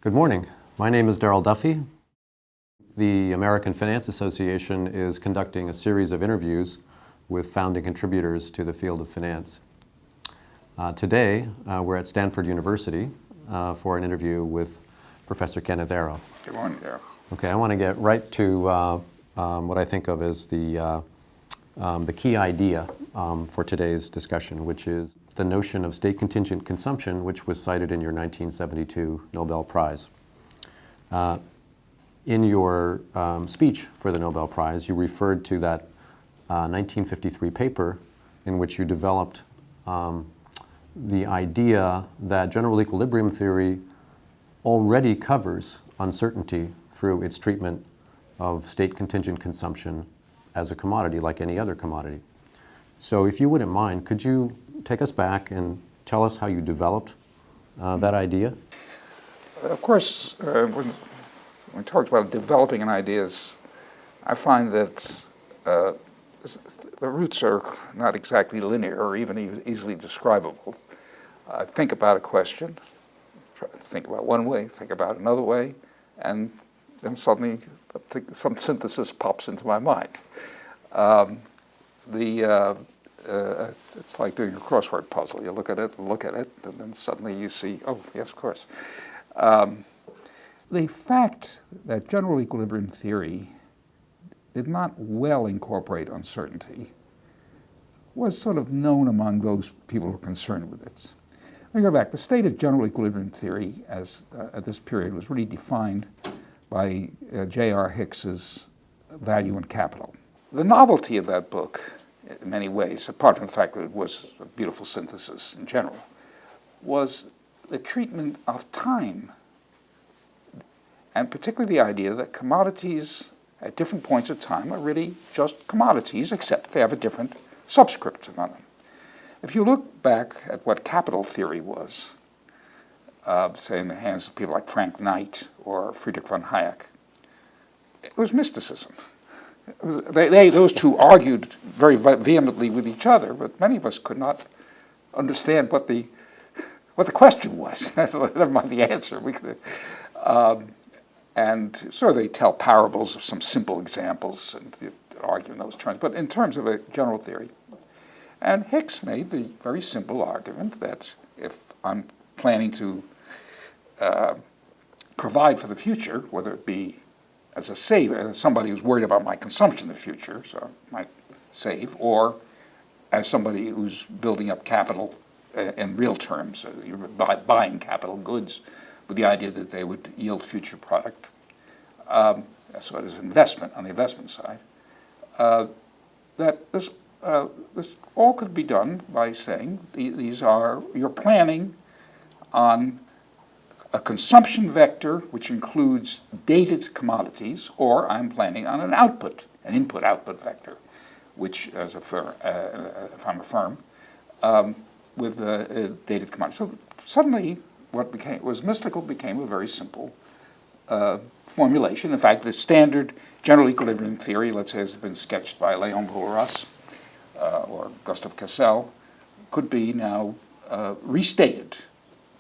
Good morning. My name is Darrell Duffie. The American Finance Association is conducting a series of interviews with founding contributors to the field of finance. Today, we're at Stanford University for an interview with Professor Kenneth Darrell. Good morning, Darrell. Okay, I want to get right to what I think of as the key idea for today's discussion, which is the notion of state-contingent consumption, which was cited in your 1972 Nobel Prize. In your speech for the Nobel Prize, you referred to that 1953 paper in which you developed the idea that general equilibrium theory already covers uncertainty through its treatment of state-contingent consumption as a commodity like any other commodity. So if you wouldn't mind, could you take us back and tell us how you developed that idea? Of course, when we talked about developing an ideas, I find that the roots are not exactly linear or even easily describable. Think about a question, try to think about one way, think about another way, and then suddenly some synthesis pops into my mind. It's like doing a crossword puzzle. You look at it, and then suddenly you see, oh, yes, of course. The fact that general equilibrium theory did not well incorporate uncertainty was sort of known among those people who were concerned with it. Let me go back. The state of general equilibrium theory as at this period was really defined by J.R. Hicks's Value and Capital. The novelty of that book, in many ways, apart from the fact that it was a beautiful synthesis in general, was the treatment of time, and particularly the idea that commodities at different points of time are really just commodities, except they have a different subscript on them. If you look back at what capital theory was, say in the hands of people like Frank Knight or Friedrich von Hayek, it was mysticism. Those two argued very vehemently with each other, but many of us could not understand what the question was. Never mind the answer. And so they tell parables of some simple examples and argue in those terms. But in terms of a general theory, and Hicks made the very simple argument that if I'm planning to provide for the future, whether it be as a saver, as somebody who's worried about my consumption in the future, so I might save, or as somebody who's building up capital in real terms, you're buying capital goods with the idea that they would yield future product. So it is investment on the investment side. That this all could be done by saying you're planning on a consumption vector which includes dated commodities, or I'm planning on an input-output vector, which, as a firm, if I'm a firm, with dated commodities. So suddenly, what was mystical became a very simple formulation. In fact, the standard general equilibrium theory, let's say, has been sketched by Léon Boulras or Gustav Cassel, could be now restated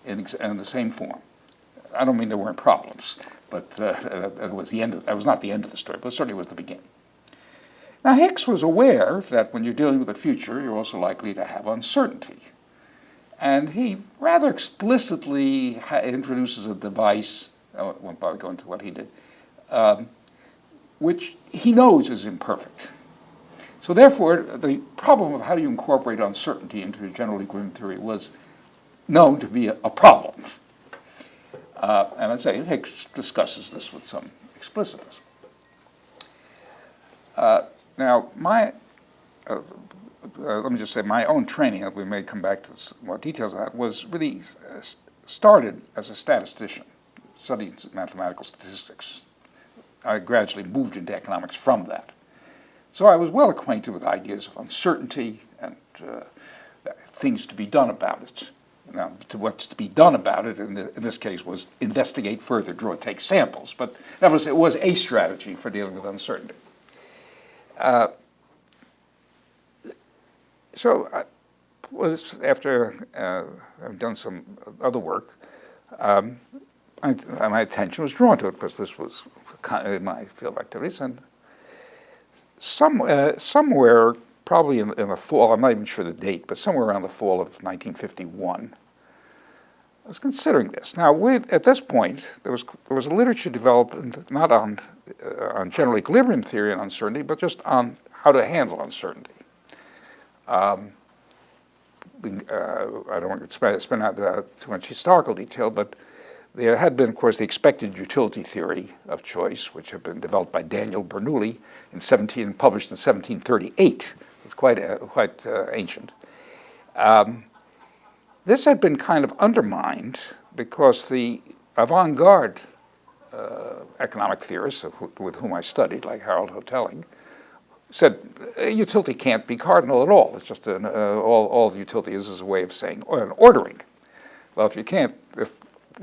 in the same form. I don't mean there weren't problems, but that was not the end of the story, but certainly was the beginning. Now, Hicks was aware that when you're dealing with the future, you're also likely to have uncertainty. And he rather explicitly introduces a device, I won't bother going into what he did, which he knows is imperfect. So therefore, the problem of how do you incorporate uncertainty into general equilibrium theory was known to be a problem. And I'd say Hicks discusses this with some explicitness. Now, let me just say, my own training, we may come back to more details of that, was really started as a statistician, studied mathematical statistics. I gradually moved into economics from that. So I was well acquainted with ideas of uncertainty and things to be done about it. Now, what's to be done about it in this case was investigate further, take samples. But nevertheless, it was a strategy for dealing with uncertainty. So I was, after I've done some other work, my attention was drawn to it because this was kind of my field of activities. And somewhere, probably in the fall, I'm not even sure the date, but somewhere around the fall of 1951, I was considering this. Now, at this point, there was a literature developed not on general equilibrium theory and uncertainty, but just on how to handle uncertainty. I don't want to spend out too much historical detail, but there had been, of course, the expected utility theory of choice, which had been developed by Daniel Bernoulli and published in 1738. It's quite ancient. This had been kind of undermined because the avant-garde economic theorists with whom I studied, like Harold Hotelling, said utility can't be cardinal at all. It's just all utility is a way of saying an ordering. Well, if you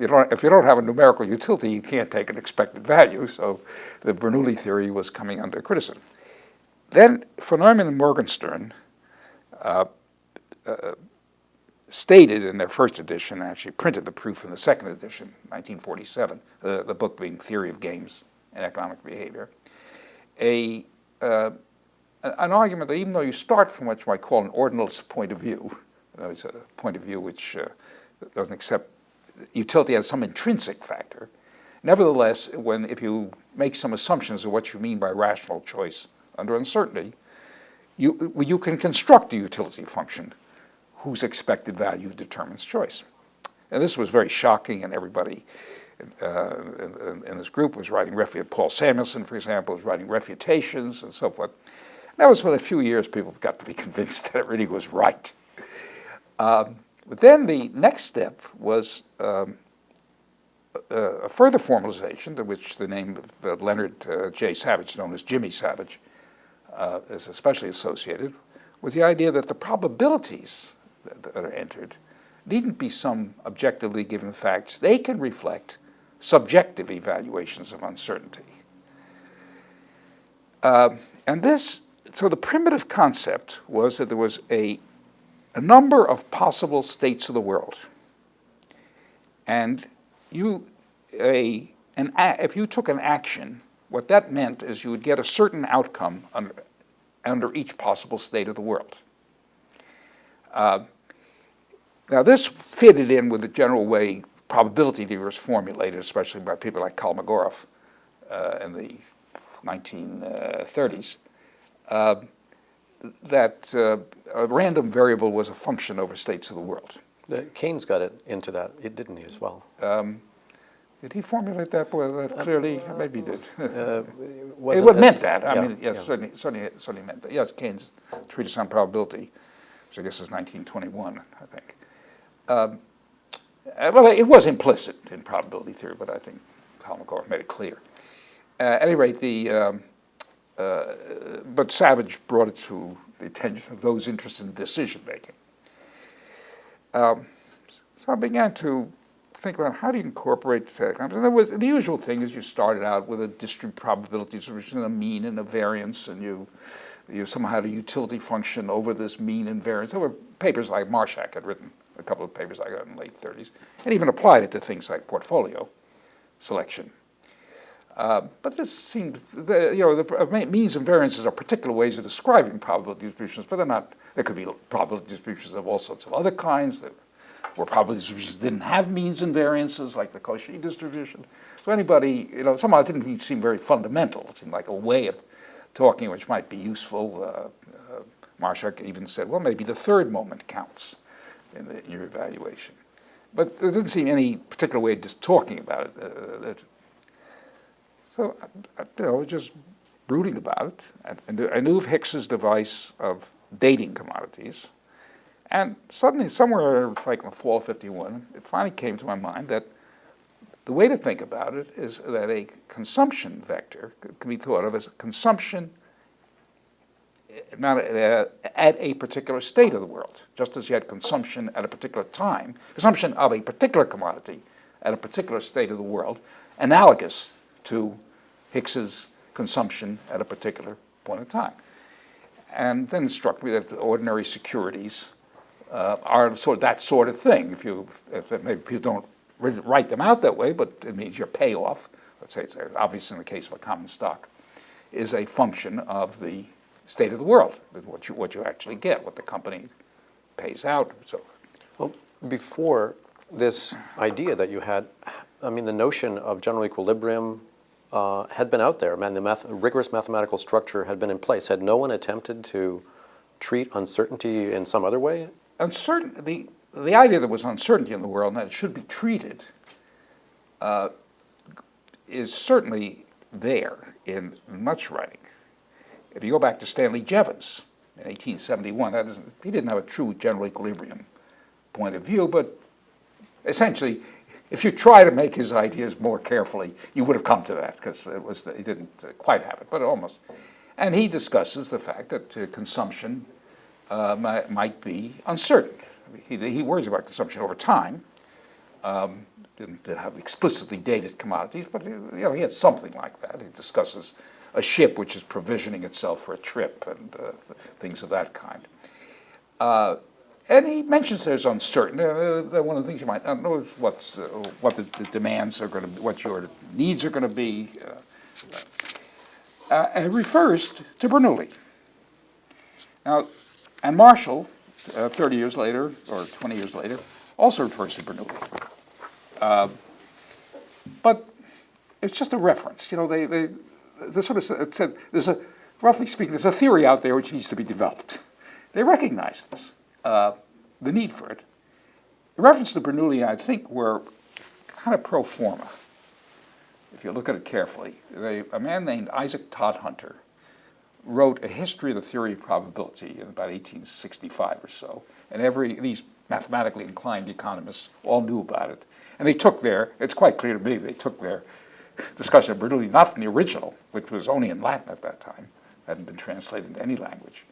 don't have a numerical utility, you can't take an expected value. So the Bernoulli theory was coming under criticism. Then von Neumann and Morgenstern stated in their first edition, actually printed the proof in the second edition, 1947, the book being Theory of Games and Economic Behavior, an argument that even though you start from what you might call an ordinalist point of view, it's a point of view which doesn't accept utility as some intrinsic factor, nevertheless, if you make some assumptions of what you mean by rational choice under uncertainty, you can construct a utility function whose expected value determines choice. And this was very shocking, and everybody in this group was writing Paul Samuelson, for example, was writing refutations and so forth. That was within a few years people got to be convinced that it really was right. But then the next step was a further formalization, to which the name of Leonard J. Savage, known as Jimmy Savage, is especially associated, was the idea that the probabilities that are entered needn't be some objectively given facts. They can reflect subjective evaluations of uncertainty. So the primitive concept was that there was a number of possible states of the world. And if you took an action, what that meant is you would get a certain outcome under each possible state of the world. Now this fitted in with the general way probability theory was formulated, especially by people like Kolmogorov in the 1930s, that a random variable was a function over states of the world. Keynes got it into that, didn't he, as well? Did he formulate that clearly? Maybe he did. It meant that. I mean, yes, yeah. certainly meant that. Yes, Keynes' treatise on probability, which I guess is 1921, I think. Well, it was implicit in probability theory, but I think Kolmogorov made it clear. At any rate, but Savage brought it to the attention of those interested in decision making. So I began to think about how do you incorporate and the usual thing is you started out with a probability distribution, a mean and a variance, and you somehow had a utility function over this mean and variance. There were papers like Marshak had written, a couple of papers I got in the late 30s, and even applied it to things like portfolio selection. But this seemed, the means and variances are particular ways of describing probability distributions, but they're not. There could be probability distributions of all sorts of other kinds that where probability distributions didn't have means and variances, like the Cauchy distribution. So anybody, somehow it didn't seem very fundamental. It seemed like a way of talking which might be useful. Marshak even said, well, maybe the third moment counts in your evaluation. But there didn't seem any particular way of just talking about it. So I was just brooding about it. And I knew of Hicks's device of dating commodities. And suddenly, somewhere like in the fall of '51, it finally came to my mind that the way to think about it is that a consumption vector can be thought of as a consumption not at a particular state of the world, just as you had consumption at a particular time, consumption of a particular commodity at a particular state of the world, analogous to Hicks's consumption at a particular point in time. And then it struck me that ordinary securities are that sort of thing. If maybe people don't write them out that way, but it means your payoff, let's say it's obvious in the case of a common stock, is a function of the state of the world, what you actually get, what the company pays out. So, Well, before this idea that you had, I mean, the notion of general equilibrium had been out there. Man, the rigorous mathematical structure had been in place. Had no one attempted to treat uncertainty in some other way? The idea there was uncertainty in the world and that it should be treated is certainly there in much writing. If you go back to Stanley Jevons in 1871, he didn't have a true general equilibrium point of view, but essentially, if you try to make his ideas more carefully, you would have come to that, because he didn't quite have it, but almost. And he discusses the fact that consumption might be uncertain. He worries about consumption over time. Didn't have explicitly dated commodities, but he had something like that. He discusses a ship which is provisioning itself for a trip and things of that kind. And he mentions there's uncertainty. One of the things you might not know is what the demands are going to be, what your needs are going to be. And refers to Bernoulli. Now, and Marshall, 30 years later, or 20 years later, also refers to Bernoulli. But it's just a reference. They sort of said, roughly speaking, there's a theory out there which needs to be developed. They recognize this, the need for it. The reference to Bernoulli, I think, were kind of pro forma, if you look at it carefully. A man named Isaac Todhunter wrote a history of the theory of probability in about 1865 or so, and these mathematically inclined economists all knew about it. And it's quite clear to me, they took their discussion of Bernoulli not from the original, which was only in Latin at that time, hadn't been translated into any language,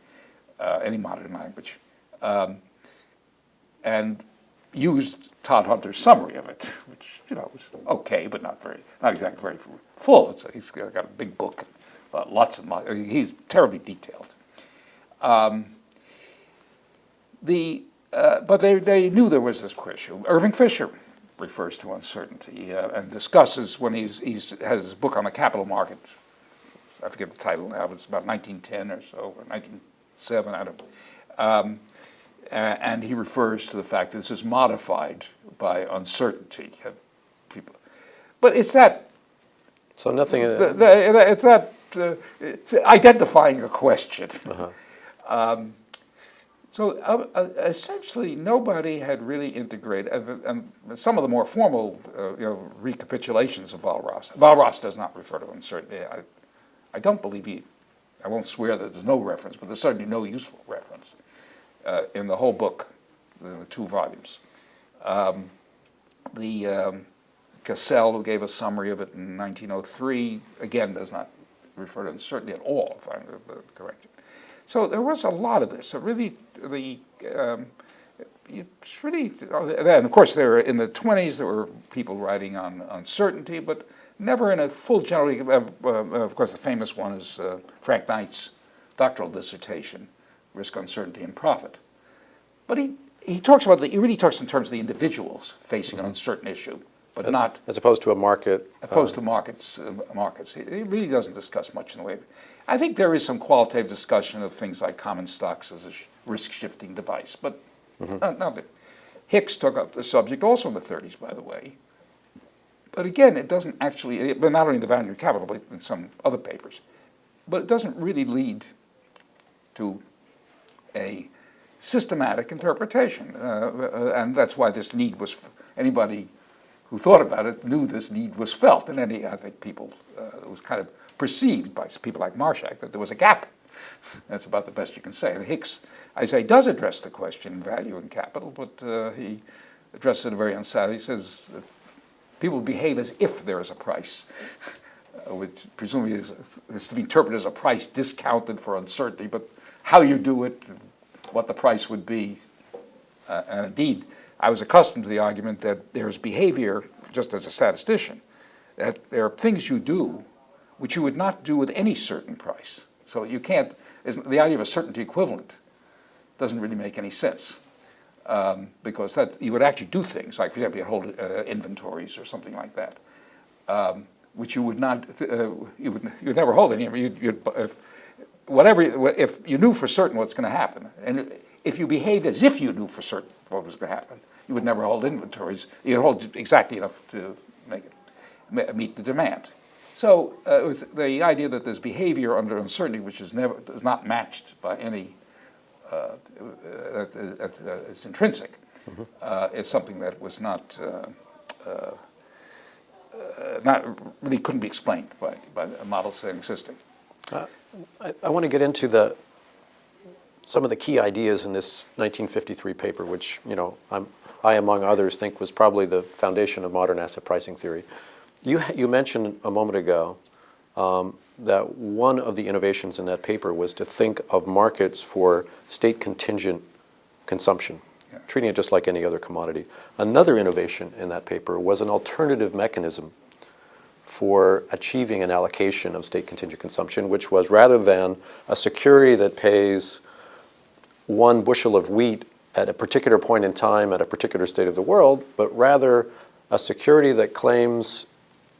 any modern language, and used Todhunter's summary of it, which was okay, but not exactly very full. He's got a big book, lots and lots. He's terribly detailed. But they knew there was this issue. Irving Fisher refers to uncertainty and discusses when he has his book on the capital market. I forget the title now, but it's about 1910 or so, or 1907, I don't know. And he refers to the fact that this is modified by uncertainty. But it's that. So nothing. It's that it's identifying a question. Uh-huh. So essentially, nobody had really integrated, and some of the more formal, recapitulations of Walras. Walras does not refer to uncertainty. I don't believe I won't swear that there's no reference, but there's certainly no useful reference in the whole book, in the 2 volumes. Cassell, who gave a summary of it in 1903, again does not refer to uncertainty at all, if I'm correct. So there was a lot of this. And of course, in the 20s, there were people writing on uncertainty, but never in a full general. Of course, the famous one is Frank Knight's doctoral dissertation, Risk, Uncertainty, and Profit. But he really talks in terms of the individuals facing an uncertain issue, but not as opposed to a market. Opposed to markets. He really doesn't discuss much in the way. I think there is some qualitative discussion of things like common stocks as a risk-shifting device, but not it. Hicks took up the subject also in the 30s, by the way. But again, it doesn't actually, but not only in the value of capital, but in some other papers. But it doesn't really lead to a systematic interpretation. And that's why this need was, anybody who thought about it knew this need was felt. And I think people, it was kind of perceived by people like Marshak that there was a gap. That's about the best you can say. And Hicks, I say, does address the question value and capital, but he addresses it in a very unsatisfying. He says people behave as if there is a price, which presumably is to be interpreted as a price discounted for uncertainty, but how you do it, what the price would be. And indeed, I was accustomed to the argument that there is behavior, just as a statistician, that there are things you do which you would not do with any certain price. So you can't, the idea of a certainty equivalent doesn't really make any sense. because that you would actually do things like, for example, you hold inventories or something like that, which you would not, you'd never hold any. If you knew for certain what's going to happen, and if you behaved as if you knew for certain what was going to happen, you would never hold inventories. You'd hold exactly enough to meet the demand. So it was the idea that there's behavior under uncertainty which is not matched by any. It's intrinsic. Is something that was not really couldn't be explained by models existing. I want to get into some of the key ideas in this 1953 paper, which I, among others, think was probably the foundation of modern asset pricing theory. You mentioned a moment ago that one of the innovations in that paper was to think of markets for state-contingent consumption, treating it just like any other commodity. Another innovation in that paper was an alternative mechanism for achieving an allocation of state-contingent consumption, which was rather than a security that pays 1 bushel of wheat at a particular point in time at a particular state of the world, but rather a security that claims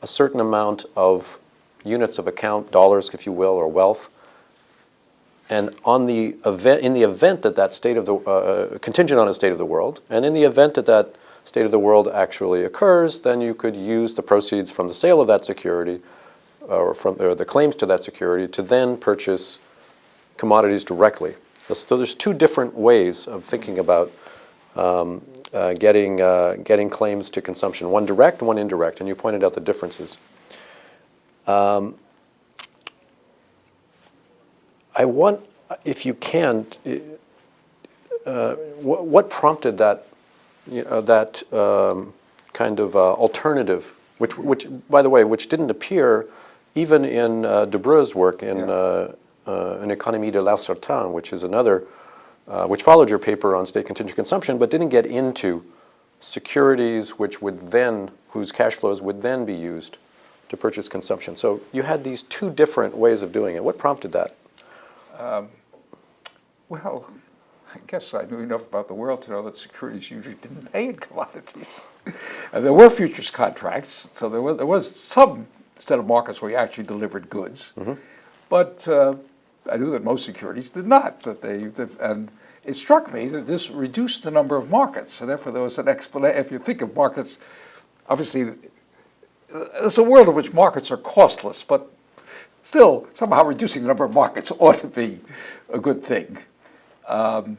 a certain amount of units of account, dollars, if you will, or wealth. And in the event that state of the contingent on a state of the world, and in the event that state of the world actually occurs, then you could use the proceeds from the sale of that security, or the claims to that security, to then purchase commodities directly. So there's 2 different ways of thinking about getting claims to consumption: one direct, one indirect, and you pointed out the differences. I want, if you can, what prompted that, kind of alternative, which, by the way, which didn't appear even in Debreu's work in Une économie de l'incertain, which is another, which followed your paper on state-contingent consumption, but didn't get into securities whose cash flows would then be used to purchase consumption. So you had these 2 different ways of doing it. What prompted that? Well, I guess I knew enough about the world to know that securities usually didn't pay in commodities. And there were futures contracts, so there was some set of markets where you actually delivered goods. But I knew that most securities did not. And it struck me that this reduced the number of markets, and therefore there was an explanation. If you think of markets, obviously, there's a world in which markets are costless, but still, somehow reducing the number of markets ought to be a good thing. So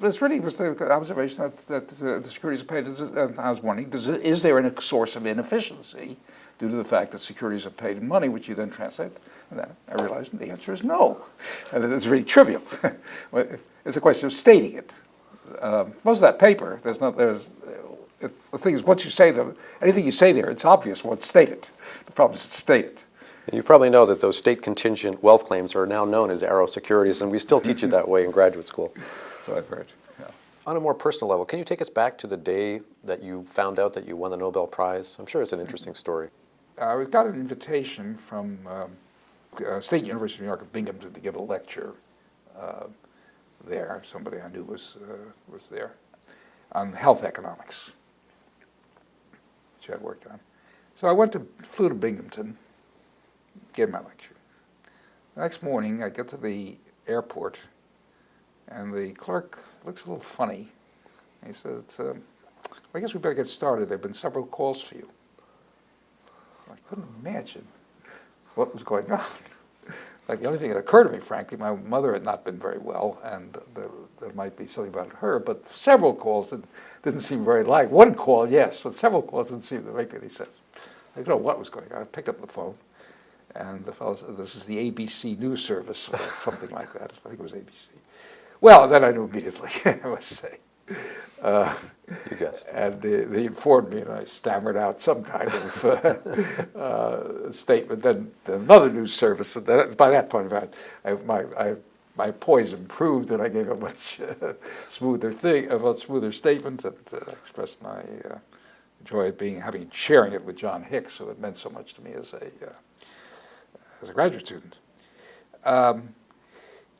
this really was the observation that the securities are paid. And I was wondering, is there a source of inefficiency due to the fact that securities are paid in money, which you then translate? And then I realized the answer is no. And it's really trivial. It's a question of stating it. Most of that paper, the thing is, once you say anything you say there, it's obvious what's stated. The problem is it's stated. And you probably know that those state-contingent wealth claims are now known as arrow securities, and we still teach it that way in graduate school. So I've heard. Yeah. On a more personal level, can you take us back to the day that you found out that you won the Nobel Prize? I'm sure it's an interesting story. We got an invitation from State University of New York at Binghamton to give a lecture there. Somebody I knew was there on health economics, which I'd worked on. So I flew to Binghamton, gave my lecture. The next morning, I get to the airport, and the clerk looks a little funny. He says, I guess we better get started. There have been several calls for you. I couldn't imagine what was going on. Like, the only thing that occurred to me, frankly, my mother had not been very well, and there might be something about her, but several calls that didn't seem very likely. One call, yes, but several calls didn't seem to make any sense. I don't know what was going on. I picked up the phone, and the fellow said, "This is the ABC News Service," or something like that. I think it was ABC. Well, then I knew immediately, I must say. You guessed. And they informed me, and I stammered out some kind of statement. Then another news service. And by that point, my poise improved, and I gave a much smoother statement, and expressed my joy of sharing it with John Hicks, who had meant so much to me as a graduate student.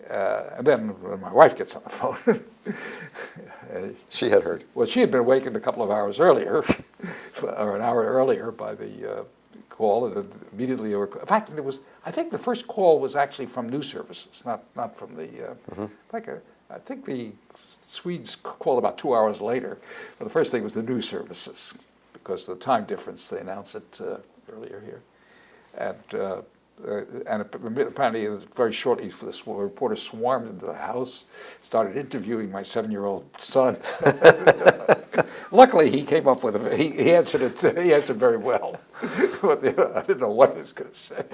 And then when my wife gets on the phone, She had heard. well, she had been awakened a couple of hours earlier, or an hour earlier by the call, and immediately, in fact, I think the first call was actually from news services, not from the, I think the Swedes called about 2 hours later, but the first thing was the news services, because of the time difference, they announced it earlier here. And apparently, it was very shortly, this reporter swarmed into the house, started interviewing my 7-year-old son. Luckily, he came up with he answered it. He answered very well, but I didn't know what he was going to say.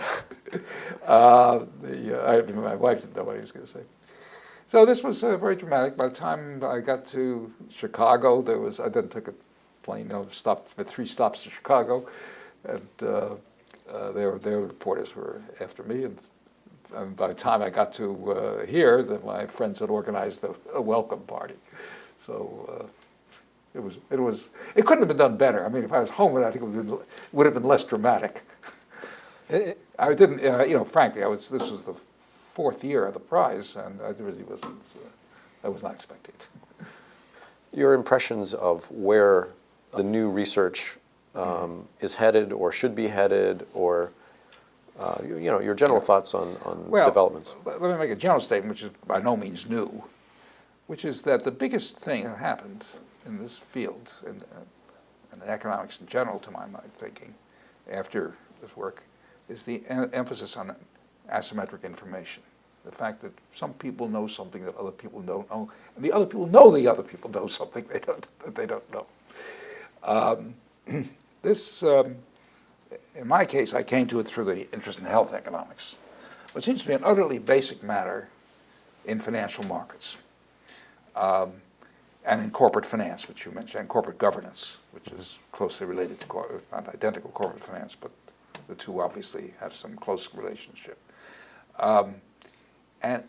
My wife didn't know what he was going to say. So this was very dramatic. By the time I got to Chicago, I then took a plane. Stopped at 3 stops to Chicago, and their reporters were after me. And by the time I got to here, my friends had organized a welcome party. So it couldn't have been done better. I mean, if I was home, I think it would have been less dramatic. I didn't, frankly, this was the 4th year of the prize, and I really wasn't. I was not expecting it. Your impressions of where the new research is headed or should be headed, or your general thoughts on developments. Let me make a general statement, which is by no means new, which is that the biggest thing that happened in this field, and economics in general, to my mind, thinking, after this work, is the emphasis on asymmetric information. The fact that some people know something that other people don't know, and the other people know the other people know something that they don't know. This, in my case, I came to it through the interest in health economics, which seems to be an utterly basic matter in financial markets, and in corporate finance, which you mentioned, and corporate governance, which is closely related to, not identical corporate finance, but the two obviously have some close relationship. And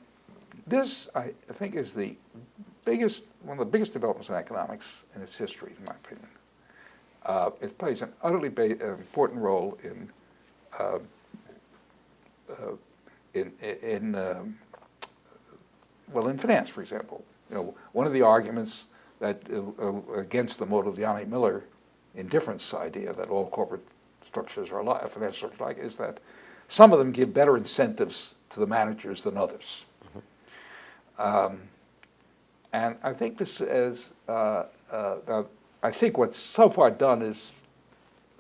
this, I think, is one of the biggest developments in economics in its history, in my opinion. It plays an utterly important role in finance, for example. One of the arguments that against the Modigliani-Miller indifference idea that all corporate structures are alike, financial structures are alike, is that some of them give better incentives to the managers than others. And I think this is. I think what's so far done is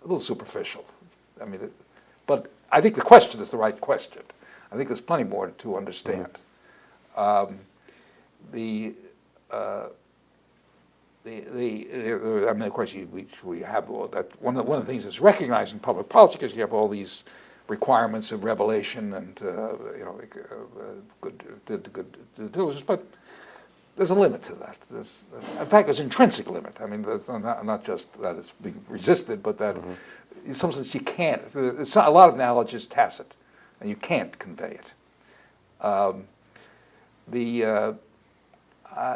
a little superficial. I mean, but I think the question is the right question. I think there's plenty more to understand. I mean, of course, we have all that. One of the things that's recognized in public policy, because you have all these requirements of revelation and good diligence, but there's a limit to that. In fact, there's an intrinsic limit. I mean, not just that it's being resisted, but that in some sense you can't. A lot of knowledge is tacit, and you can't convey it.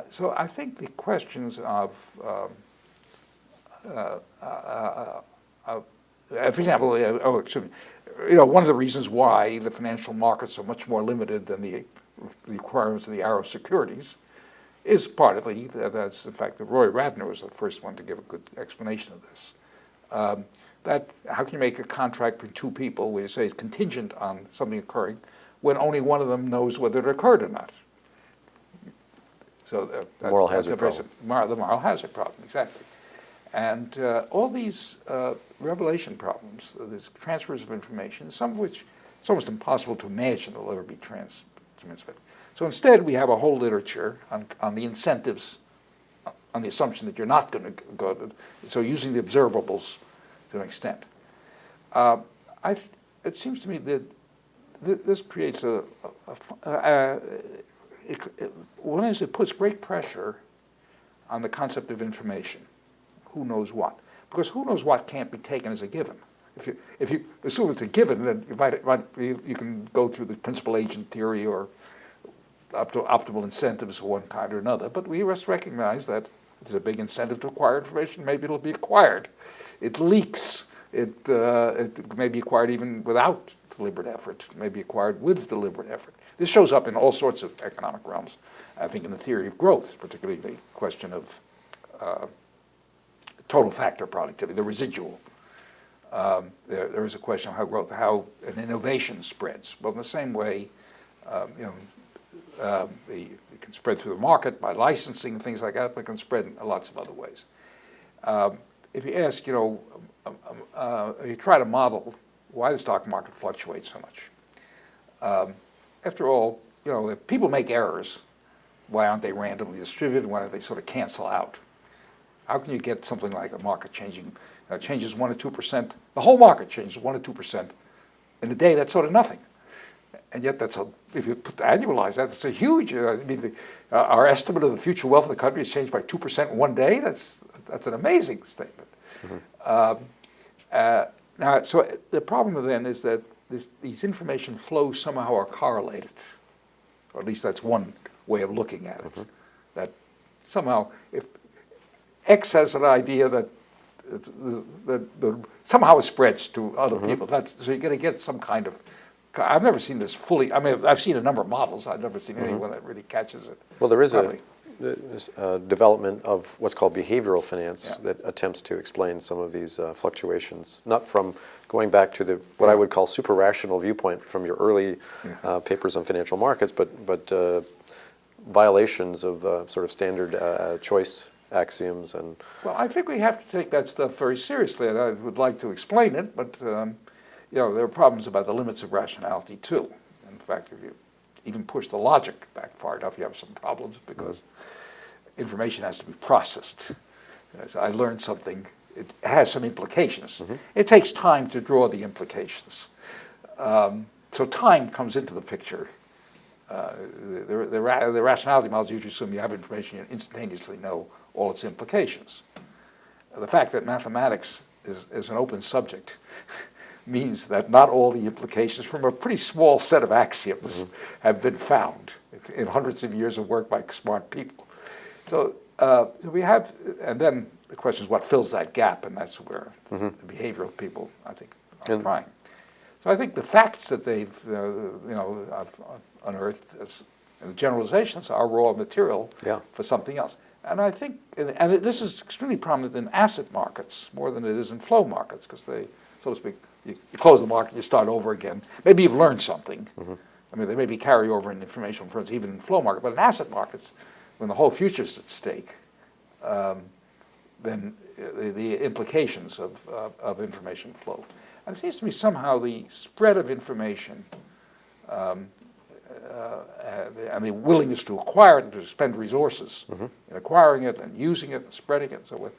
So I think the questions of, for example, one of the reasons why the financial markets are much more limited than the requirements of the Arrow securities is partly, that's in fact, Roy Radner was the first one to give a good explanation of this. That how can you make a contract between 2 people where you say it's contingent on something occurring when only one of them knows whether it occurred or not? So that's the moral hazard problem. The moral hazard problem, exactly. And all these revelation problems, these transfers of information, some of which it's almost impossible to imagine they'll ever be transmitted. So instead, we have a whole literature on the incentives, on the assumption that you're not going to go to, so using the observables to an extent. It seems to me that this creates it puts great pressure on the concept of information. Who knows what? Because who knows what can't be taken as a given. If you assume it's a given, then you can go through the principal agent theory or up to optimal incentives of one kind or another. But we must recognize that if there's a big incentive to acquire information, maybe it'll be acquired. It leaks. It may be acquired even without deliberate effort. It may be acquired with deliberate effort. This shows up in all sorts of economic realms. I think in the theory of growth, particularly the question of total factor productivity, the residual. There is a question of how an innovation spreads. Well, in the same way, it can spread through the market by licensing and things like that, but it can spread in lots of other ways. If you ask, if you try to model why the stock market fluctuates so much, after all, if people make errors, why aren't they randomly distributed? Why don't they sort of cancel out? How can you get something like a market changes 1 or 2%? The whole market changes 1 or 2% in a day. That's sort of nothing. And yet, if you annualize that, it's a huge. Our estimate of the future wealth of the country has changed by 2% in one day. That's an amazing statement. Now, so the problem then is that these information flows somehow are correlated, or at least that's one way of looking at it. That somehow, if X has an idea that somehow it spreads to other people, so you're going to get some kind of. I've never seen this fully. I mean, I've seen a number of models. I've never seen anyone that really catches it. Well, there is a development of what's called behavioral finance that attempts to explain some of these fluctuations, not from going back to what I would call super rational viewpoint from your early papers on financial markets, but violations of sort of standard choice axioms and. Well, I think we have to take that stuff very seriously, and I would like to explain it, but. There are problems about the limits of rationality too. In fact, if you even push the logic back far enough, you have some problems because information has to be processed. As I learned something, it has some implications. It takes time to draw the implications. So time comes into the picture. The rationality models usually assume you have information, you instantaneously know all its implications. The fact that mathematics is an open subject means that not all the implications from a pretty small set of axioms have been found in hundreds of years of work by smart people. So we have, and then the question is what fills that gap, and that's where the behavioral people, I think, are trying. So I think the facts that they've, unearthed as the generalizations are raw material for something else. And I think, this is extremely prominent in asset markets more than it is in flow markets, because they, so to speak, you close the market, you start over again. Maybe you've learned something. I mean, there may be carryover in information, for instance, even in flow market. But in asset markets, when the whole future is at stake, then the implications of information flow. And it seems to me somehow the spread of information and the willingness to acquire it and to spend resources in acquiring it and using it and spreading it and so forth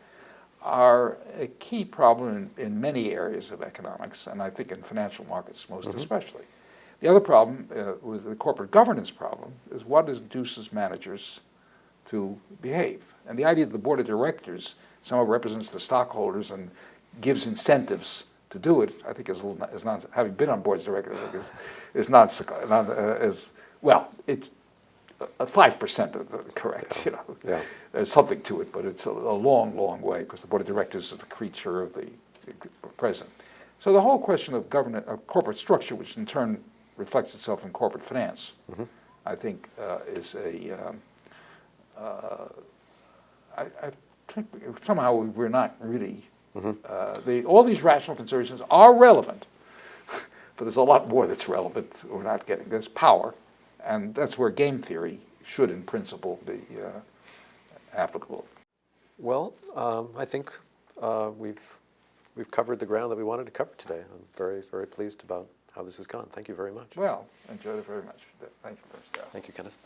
are a key problem in many areas of economics, and I think in financial markets most especially. The other problem, with the corporate governance problem, is what induces managers to behave. And the idea that the board of directors somehow represents the stockholders and gives incentives to do it, I think is not, having been on boards of directors, I think is not well, it's 5% correct, There's something to it, but it's a long, long way, because the board of directors is the creature of the president. So the whole question of corporate structure, which in turn reflects itself in corporate finance, I think is I think somehow we're not really, all these rational considerations are relevant, but there's a lot more that's relevant we're not getting. There's power, and that's where game theory should, in principle, be applicable. Well, I think we've covered the ground that we wanted to cover today. I'm very, very pleased about how this has gone. Thank you very much. Well, enjoyed it very much. Thank you, Darrell. Thank you, Kenneth.